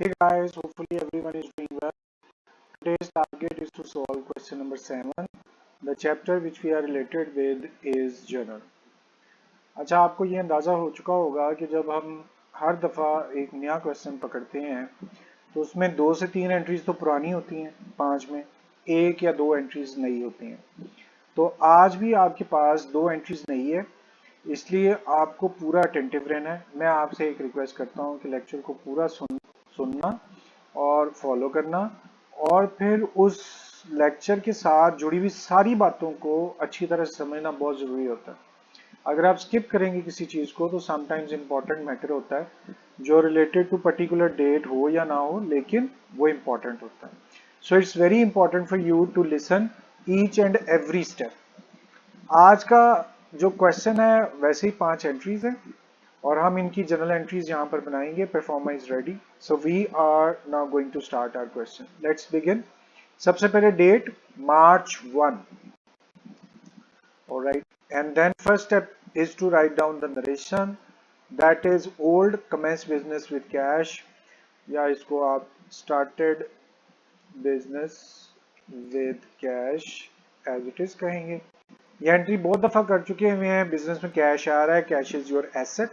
Hey guys, hopefully everyone is doing well. Today's target is to solve question number 7. The chapter which we are related with is journal. अच्छा, आपको ये अंदाज़ा हो चुका होगा कि जब हम हर दफ़ा एक नया क्वेश्चन पकड़ते हैं तो उसमें 2 से 3 एंट्रीज तो पुरानी होती हैं, 5 में एक या 2 एंट्रीज नई होती हैं। तो आज भी आपके पास 2 एंट्रीज नई है, इसलिए आपको पूरा अटेंटिव रहना है। मैं आपसे एक रिक्वेस्ट करता हूँ कि लेक्चर को पूरा सुनना और फॉलो करना, और फिर उस लेक्चर के साथ जुड़ी हुई सारी बातों को अच्छी तरह से समझना बहुत ज़रूरी होता है। अगर आप स्किप करेंगे किसी चीज़ को तो समटाइम्स इम्पॉर्टेंट मैटर होता है जो रिलेटेड टू पर्टिकुलर डेट हो या ना हो, लेकिन वो इम्पॉर्टेंट होता है। So it's very important for you to listen each and every step. आज का जो क्वेश्चन है वैसे ही 5 एंट्रीज हैं और हम इनकी जनरल एंट्रीज यहाँ पर बनाएंगे। Proforma is ready, so we are now going to start our question. Let's begin. सबसे पहले date March 1. Alright, and then first step is to write down the narration, that is old commence business with cash, या इसको आप started business with cash as it is कहेंगे। ये entry बहुत दफा कर चुके हुए हैं। बिजनेस में कैश आ रहा है, cash is your asset,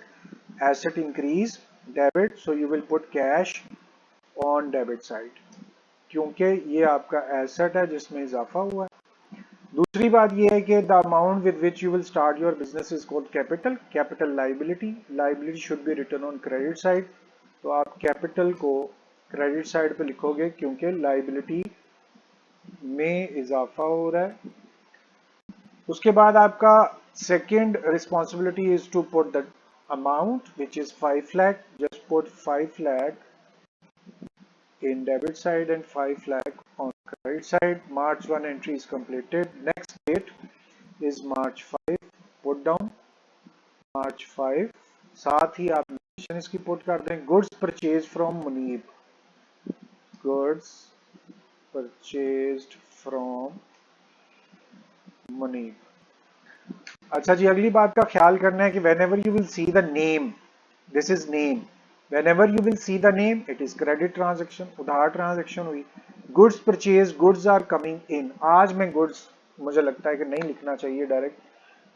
asset increase debit, so you will put cash on debit side क्योंकि ये आपका एसेट है जिसमें इजाफा हुआ है। दूसरी बात ये है कि the amount with which you will start your business is called capital. Capital liability, liability should be written on credit side, तो आप कैपिटल को क्रेडिट साइड पे लिखोगे क्योंकि लाइबिलिटी में इजाफा हो रहा है। उसके बाद आपका second responsibility is to put the amount which is 5 lakh, just put 5 lakh in debit side and 5 lakh on credit side. March 1 entry is completed. Next date is March 5, put down March 5। साथ ही आप mention इसकी put कर दें, goods purchase from Munib, goods purchased from Munib. अच्छा जी, अगली बात का ख्याल करना है कि whenever you will see the name, this is name, whenever you will see the name it is credit transaction, उधार ट्रांजेक्शन हुई। Goods purchase, goods are coming in. आज मैं गुड्स मुझे लगता है कि नहीं लिखना चाहिए डायरेक्ट,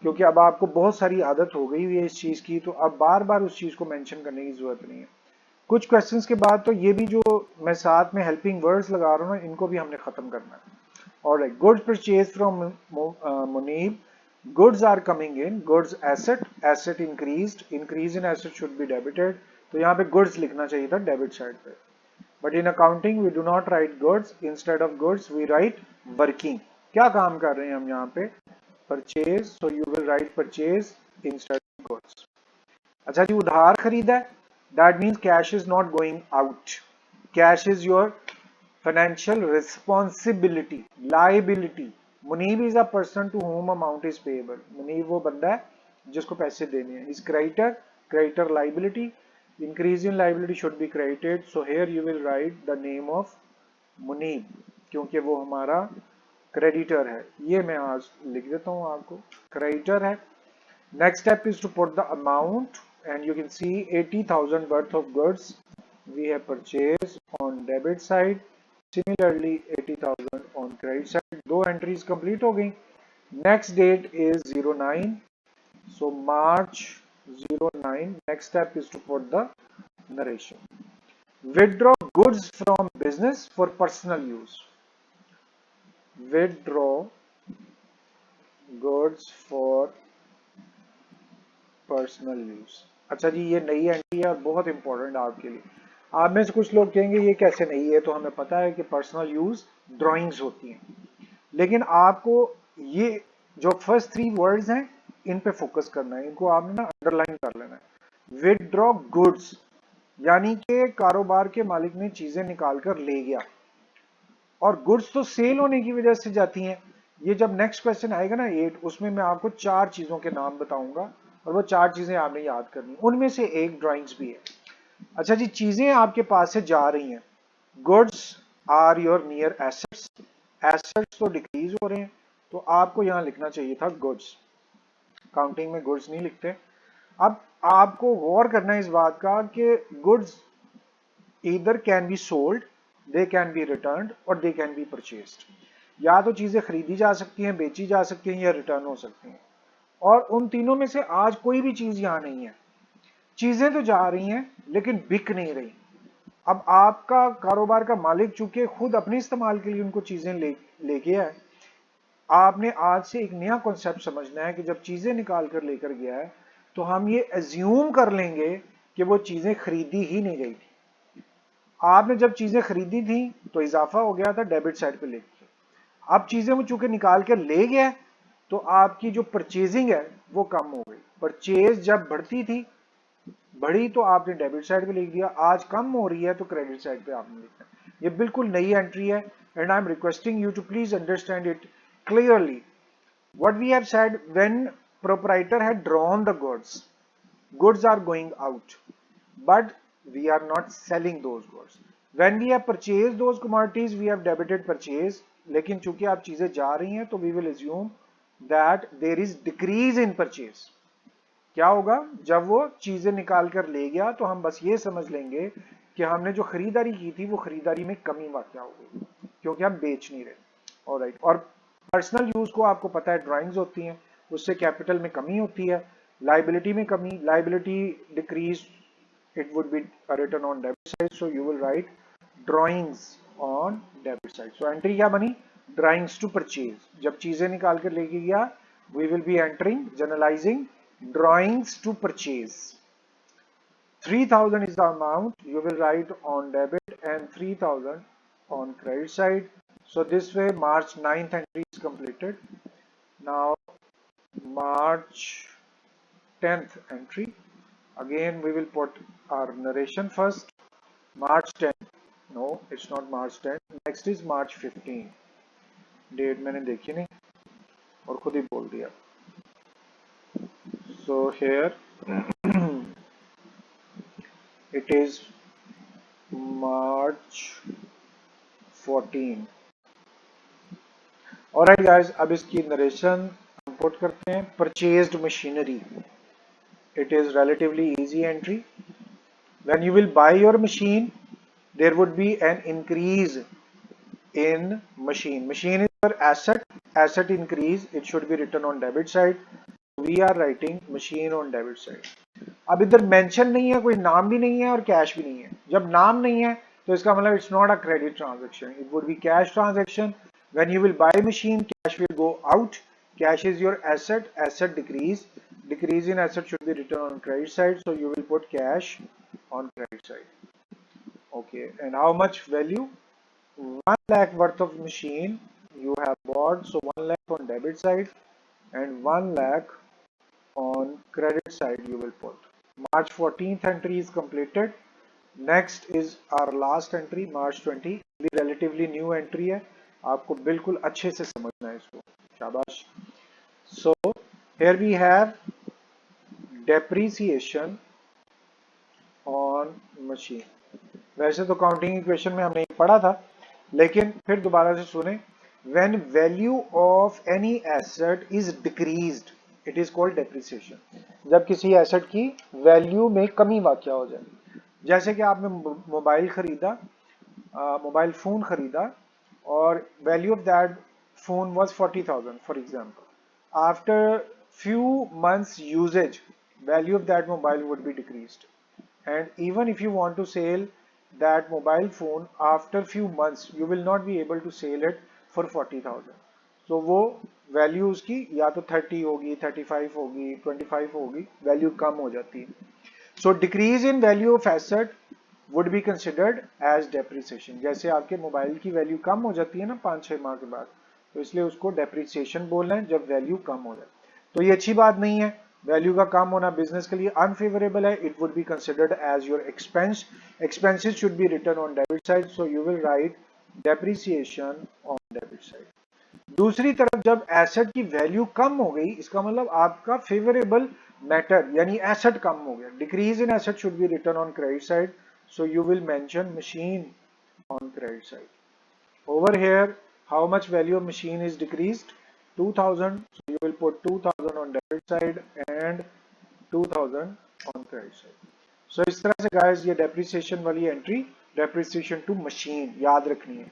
क्योंकि अब आपको बहुत सारी आदत हो गई हुई है इस चीज की, तो अब बार बार उस चीज को मेंशन करने की जरूरत नहीं है। कुछ क्वेश्चंस के बाद तो ये भी जो मैं साथ में हेल्पिंग वर्ड्स लगा रहा हूँ ना, इनको भी हमने खत्म करना है। Alright, goods purchased from Munib, goods are coming in, goods asset, asset increased, increase in asset should be debited, तो यहाँ पे goods लिखना चाहिए था डेबिट साइड पे। But in accounting we do not write goods, instead of goods we write working। क्या काम कर रहे हैं हम यहाँ पे? Purchase, so you will write purchase instead of goods। अच्छा जी, उधार खरीदा है, that means cash is not going out, cash is your financial responsibility, liability। Munib is a person to whom amount is payable। Munib वो बंदा है जिसको पैसे देने हैं। is creditor, creditor liability, increase in liability should be credited, so here you will write the name of Munib क्योंकि वो हमारा क्रेडिटर है। ये मैं आज लिख देता हूँ आपको, क्रेडिटर है। Next step is to put the amount, and you can see 80,000 worth of goods we have purchased on debit side, similarly 80,000 on credit side। दो entries complete हो गई। Next date is 09, so March 09। Next step is to put the narration। Withdraw goods from business for personal use, withdraw goods for personal use. अच्छा जी, ये नई entry है और बहुत important आपके लिए। आप में से कुछ लोग कहेंगे ये कैसे नहीं है, तो हमें पता है कि पर्सनल यूज ड्राइंग्स होती हैं, लेकिन आपको ये जो फर्स्ट 3 वर्ड्स हैं इन पे फोकस करना है, इनको आपने ना अंडरलाइन कर लेना है। विदड्रॉ गुड्स यानी कि कारोबार के मालिक ने चीजें निकाल कर ले गया, और गुड्स तो सेल होने की वजह से जाती हैं। ये जब नेक्स्ट क्वेश्चन आएगा ना 8, उसमें मैं आपको 4 चीजों के नाम बताऊंगा और वो 4 चीजें आपने याद करनी, उनमें से एक ड्राइंग्स भी है। अच्छा जी, चीजें आपके पास से जा रही हैं। Goods are your near assets, assets तो डिक्रीज हो रहे हैं, तो आपको यहां लिखना चाहिए था गुड्स। काउंटिंग में गुड्स नहीं लिखते। अब आपको गौर करना है इस बात का कि goods either can be sold, they can be returned or they can be purchased. या तो चीजें खरीदी जा सकती हैं, बेची जा सकती हैं या रिटर्न हो सकती हैं, और उन तीनों में से आज कोई भी चीज यहां नहीं है। चीजें तो जा रही हैं लेकिन बिक नहीं रही। अब आपका कारोबार का मालिक चूंकि खुद अपने इस्तेमाल के लिए उनको चीजें लेके आए, आपने आज से एक नया कॉन्सेप्ट समझना है कि जब चीजें निकाल कर लेकर गया है तो हम ये एज्यूम कर लेंगे कि वो चीजें खरीदी ही नहीं गई थी। आपने जब चीजें खरीदी थी तो इजाफा हो गया था डेबिट साइड पे लेके, अब चीजें वो चूंकि निकाल कर ले गया तो आपकी जो परचेजिंग है वो कम हो गई। परचेज जब बढ़ती थी, बढ़ी तो आपने डेबिट साइड पे लिख दिया, आज कम हो रही है तो क्रेडिट साइड पे आपने लिखा। ये बिल्कुल नई एंट्री है and I am requesting you to please understand it clearly. What we have said, when proprietor had drawn the goods are going out, but we are not selling those goods. When we have purchased those commodities, we have debited purchase. लेकिन चूंकि आप चीजें जा रही हैं तो we will assume that there is decrease in purchase. क्या होगा जब वो चीजें निकाल कर ले गया तो हम बस ये समझ लेंगे कि हमने जो खरीदारी की थी वो खरीदारी में कमी वाक़या हो गई क्योंकि हम बेच नहीं रहे। ऑलराइट, और पर्सनल यूज को आपको पता है ड्राइंग्स होती हैं, उससे कैपिटल में कमी होती है, लाइबिलिटी में कमी, liability decrease, it would be written on debit side, so you will write drawings on debit side. So entry क्या बनी, drawings to purchase, जब चीजें निकाल कर लेके गया we will be entering generalizing drawings to purchase. 3000 is the amount, you will write on debit and 3000 on credit side. So this way March 9th entry is completed. Now March 10th entry, again we will put our narration first. March 10th, no it's not March 10th, next is March 15. Date मैंने देखी नहीं और खुद ही बोल दिया. So here it is March 14. Alright guys, अब इसकी narration हम पुट करते हैं. Purchased machinery, it is relatively easy entry. When you will buy your machine, there would be an increase in machine. Machine is your asset. Asset increase, it should be written on debit side. We are writing machine on debit side. अब इधर mention नहीं है, कोई नाम भी नहीं है और कैश भी नहीं है. जब नाम नहीं है तो इसका मतलब it's not a credit transaction, it would be cash transaction. When you will buy machine, cash will go out. Cash is your asset. Asset decrease. Decrease in asset should be written on credit side. So you will put cash on credit side. Okay. And how much value? 1 lakh worth of machine you have bought. So 1 lakh on debit side and 1 lakh on credit side you will put. March 14th entry is completed. Next is our last entry, March 20. भी relatively new entry है, आपको बिल्कुल अच्छे से समझना है इसको. शाबाश. So here we have depreciation on machine. वैसे तो काउंटिंग इक्वेशन में हमने पढ़ा था, लेकिन फिर दोबारा से सुने. When value of any asset is decreased, it is called depreciation. जब किसी एसेट की वैल्यू में कमी वाक़या हो जाए. जैसे कि आपने मोबाइल खरीदा, मोबाइल फोन खरीदा और value of that phone was 40,000 for example. After few months usage, value of that mobile would be decreased. And even if you want to sell that mobile phone after few months, you will not be able to sell it for 40,000. So वो value उसकी या तो 30 होगी, 35 होगी, 25 होगी, value कम हो जाती है. So decrease in value of asset would be considered as depreciation. जैसे आपके मोबाइल की वैल्यू कम हो जाती है ना 5-6 माह के बाद, तो इसलिए उसको depreciation बोलना है जब वैल्यू कम हो जाए. तो ये अच्छी बात नहीं है, वैल्यू का कम होना बिजनेस के लिए अनफेवरेबल है. It would be considered as your expense. Expenses should be written on debit side, so you will write depreciation on debit side. दूसरी तरफ जब एसेट की वैल्यू कम हो गई, इसका मतलब आपका फेवरेबल मैटर यानी एसेट कम हो गया. Decrease in asset should be written on credit side, so you will mention machine on credit side. Over here how much value of machine is decreased? 2000, so you will put 2000 on debit side and 2000 on credit side. So इस तरह से guys ये depreciation वाली entry depreciation to machine याद रखनी है।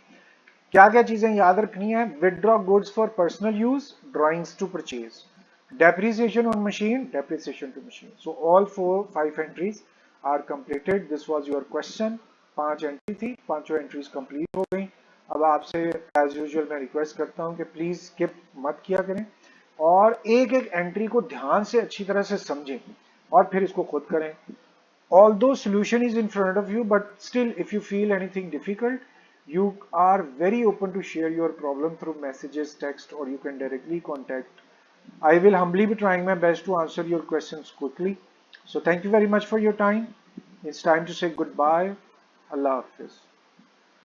क्या क्या चीजें याद रखनी है? Withdraw goods for personal use, drawings to purchase, depreciation on machine, depreciation to machine. So all 5 entries are completed. This was your question. 5 entry थी, पांचों एंट्रीज कंप्लीट हो गई। अब आपसे एज यूजुअल मैं रिक्वेस्ट करता हूं कि प्लीज स्किप मत किया करें और एक एक एंट्री को ध्यान से अच्छी तरह से समझें और फिर इसको खुद करें। Although solution is in front of you, but still if you feel anything difficult, you are very open to share your problem through messages, text, or you can directly contact. I will humbly be trying my best to answer your questions quickly. So thank you very much for your time. It's time to say goodbye. Allah Hafiz.